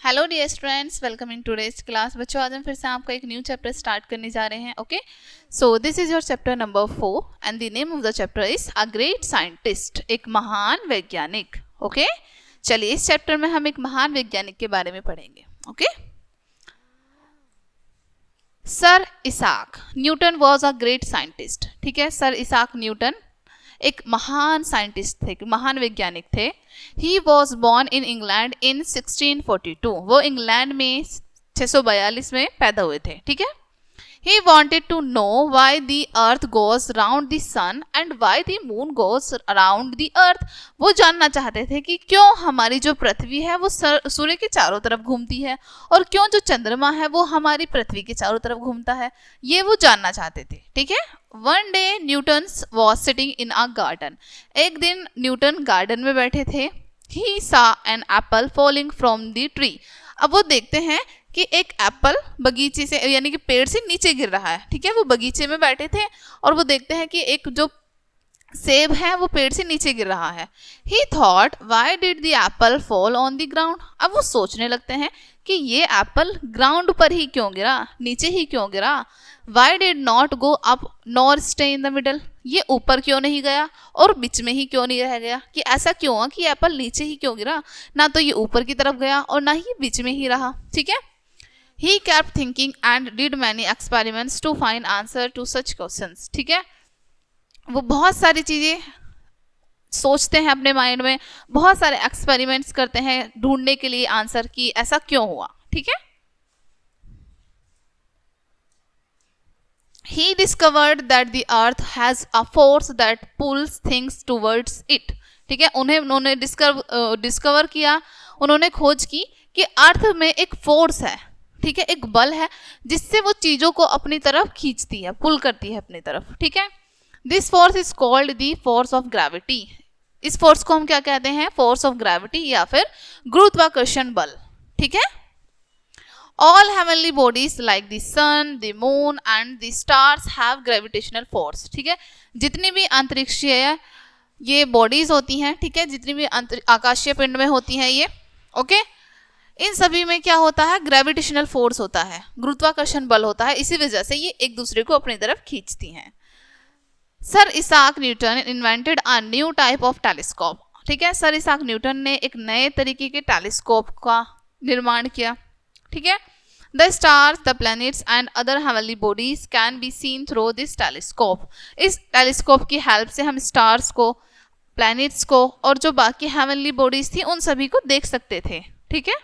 Hello dear students, welcome in today's class. बच्चों, आज हम फिर से आपका एक न्यू चैप्टर स्टार्ट करने जा रहे हैं। Okay, so this is your chapter number 4 and the name of the chapter is a great scientist, एक महान वैज्ञानिक। ओके, चलिए इस चैप्टर में हम एक महान वैज्ञानिक के बारे में पढ़ेंगे। Okay, sir Isaac Newton was a great scientist. ठीक है, सर इसाक न्यूटन एक महान साइंटिस्ट थे, महान वैज्ञानिक थे। He was born in England in 1642। वो इंग्लैंड में 642 में पैदा हुए थे। ठीक है, he wanted to know why the earth goes round the sun and why the moon goes around the earth। वो जानना चाहते थे कि क्यों हमारी जो पृथ्वी है वो सूर्य के चारों तरफ घूमती है और क्यों जो चंद्रमा है वो हमारी पृथ्वी के चारों तरफ घूमता है, ये वो जानना चाहते थे। ठीक है, one day Newton was sitting in a garden. एक दिन न्यूटन गार्डन में बैठे थे। he saw an apple falling from the tree। अब वो देखते हैं कि एक एप्पल बगीचे से यानी कि पेड़ से नीचे गिर रहा है। ठीक है, वो बगीचे में बैठे थे और वो देखते हैं कि एक जो सेब है वो पेड़ से नीचे गिर रहा है। He thought, why did the apple fall on the ground? अब वो सोचने लगते हैं कि ये एप्पल ग्राउंड पर ही क्यों गिरा, नीचे ही क्यों गिरा। Why did not go up nor stay in the middle? ये ऊपर क्यों नहीं गया और बीच में ही क्यों नहीं रह गया, कि ऐसा क्यों हुआ कि एप्पल नीचे ही क्यों गिरा, ना तो ये ऊपर की तरफ गया और ना ही बीच में ही रहा। ठीक है, He kept thinking and did many experiments to find answer to such questions। ठीक है, वो बहुत सारी चीजें सोचते हैं अपने माइंड में, बहुत सारे एक्सपेरिमेंट्स करते हैं ढूंढने के लिए आंसर की ऐसा क्यों हुआ। ठीक है, He discovered that the earth has a force that pulls things towards it। ठीक है, उन्होंने डिस्कवर किया, उन्होंने खोज की कि अर्थ में एक फोर्स है। ठीक है, एक बल है जिससे वो चीजों को अपनी तरफ खींचती है, पुल करती है अपनी तरफ। ठीक है, this force is called the force of gravity. इस फोर्स को हम क्या कहते हैं? फोर्स ऑफ ग्रेविटी या फिर गुरुत्वाकर्षण बल। ठीक है, All heavenly bodies like the sun, the moon and the stars have gravitational force। ठीक है, जितनी भी अंतरिक्षीय ये बॉडीज होती हैं, ठीक है, जितनी भी आकाशीय पिंड में होती हैं ये, ओके, इन सभी में क्या होता है? ग्रेविटेशनल फोर्स होता है, गुरुत्वाकर्षण बल होता है। इसी वजह से ये एक दूसरे को अपनी तरफ खींचती हैं। Sir Isaac Newton invented a new type of telescope. ठीक है, सर इसाक न्यूटन ने एक नए तरीके के टेलीस्कोप का निर्माण किया। ठीक है, the stars, the planets and other heavenly bodies can be seen through this telescope. इस टेलीस्कोप की हेल्प से हम स्टार्स को, प्लैनेट्स को और जो बाकी हेवनली बॉडीज थी उन सभी को देख सकते थे। ठीक है,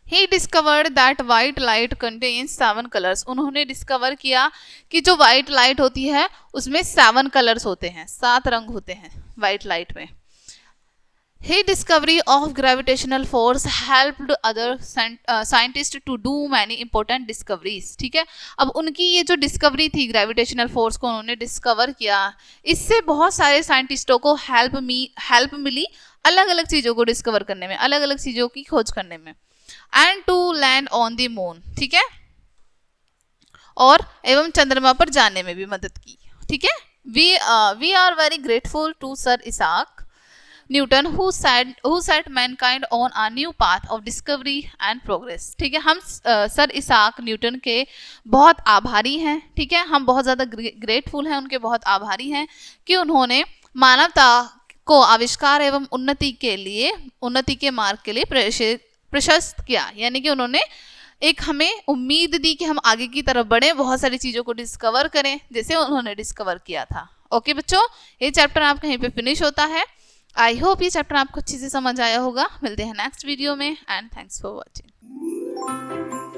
He discovered that white light contains 7 colors। उन्होंने डिस्कवर किया कि जो व्हाइट लाइट होती है उसमें 7 कलर्स होते हैं, 7 रंग होते हैं व्हाइट लाइट में। His discovery of gravitational force helped other scientists to do many important discoveries। ठीक है, अब उनकी ये जो डिस्कवरी थी, ग्रेविटेशनल फोर्स को उन्होंने डिस्कवर किया, इससे बहुत सारे साइंटिस्टों को हेल्प मिली अलग अलग चीज़ों को डिस्कवर करने में, अलग अलग चीज़ों की खोज करने में। And to land on the moon. ठीक है, और एवं चंद्रमा पर जाने में भी मदद की। ठीक है, we are very grateful to sir Isaac Newton who set mankind on a new path of discovery and progress। ठीक है, हम सर इसाक न्यूटन के बहुत आभारी हैं। ठीक है, हम बहुत ज़्यादा ग्रेटफुल हैं, उनके बहुत आभारी हैं कि उन्होंने मानवता को आविष्कार एवं उन्नति के मार्ग के लिए प्रशस्त किया। यानी कि उन्होंने एक हमें उम्मीद दी कि हम आगे की तरफ बढ़े, बहुत सारी चीज़ों को डिस्कवर करें जैसे उन्होंने डिस्कवर किया था। ओके बच्चों, ये चैप्टर आपका यहीं पे फिनिश होता है। आई होप ये चैप्टर आपको अच्छे से समझ आया होगा। मिलते हैं नेक्स्ट वीडियो में एंड थैंक्स फॉर वॉचिंग।